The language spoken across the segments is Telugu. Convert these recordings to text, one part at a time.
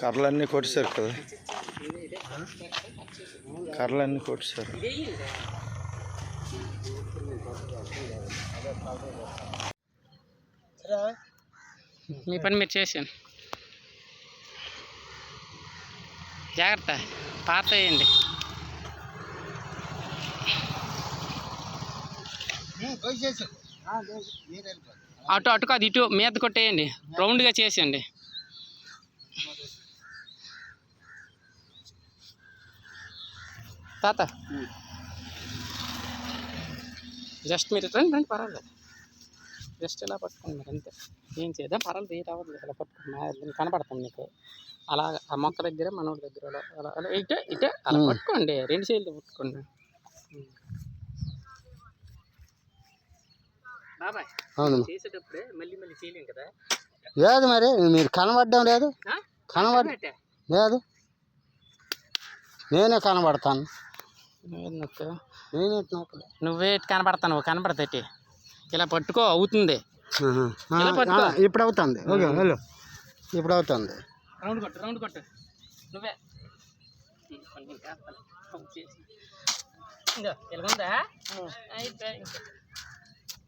కర్రలన్నీ కొట్టేశారు కదా, కర్రలన్నీ కొట్టేశారు. మీ పని మీరు చేసాను. జాగ్రత్త, పాత వేయండి. అటు అటు కాదు, ఇటు మీద కొట్టేయండి, రౌండ్గా చేసేయండి. తాత జస్ట్ మీరు రండి పర్వాలేదు, జస్ట్ ఇలా పట్టుకోండి మీరు అంతే, ఏం చేద్దాం పర్వాలేదు, వెయిట్ అవ్వదు. ఇలా పట్టుకోండి, కనపడతాం మీకు. అలా ఆ మొక్క దగ్గర మనోడి దగ్గర అలా అలా అలా ఇటే అలా పట్టుకోండి, రెండు చేతులతో పట్టుకోండి. బాబాయ్ చేసేటప్పుడే మళ్ళీ మళ్ళీ చేయలేం కదా. లేదు మరి మీరు కనబడడం లేదు, లేదు నేనే కనబడతాను. నువ్వే కనబడతాను, నువ్వు కనబడతాయి. ఇలా పట్టుకో, అవుతుంది. ఇప్పుడు అవుతుంది, ఓకే వెళ్ళు, ఇప్పుడు అవుతుంది. రౌండ్ కొట్టు నువ్వే. ఇలాగుందా అయితే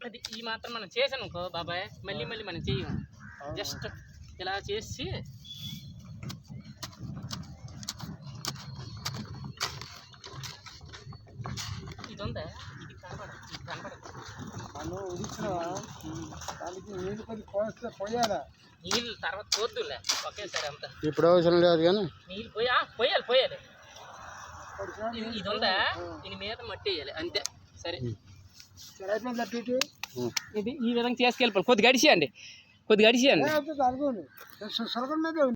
అది ఈ మాత్రం మనం చేసాను అనుకో బాబాయ్, మళ్ళీ మళ్ళీ మనం చెయ్యము. జస్ట్ ఇలా చేసి ఇది ఉందా, ఇది కనపడదు. నీళ్ళు తర్వాత పోద్దులే ఒకేసారి అంతా, ఇప్పుడు అవసరం లేదు కానీ నీళ్ళు పోయాలి. ఇది ఉందా, దీని మీద మట్టి వేయాలి అంతే. సరే ఇది ఈ విధంగా చేసుకెళ్ళిపోవాలి. కొద్దిగా గడిచేయండి.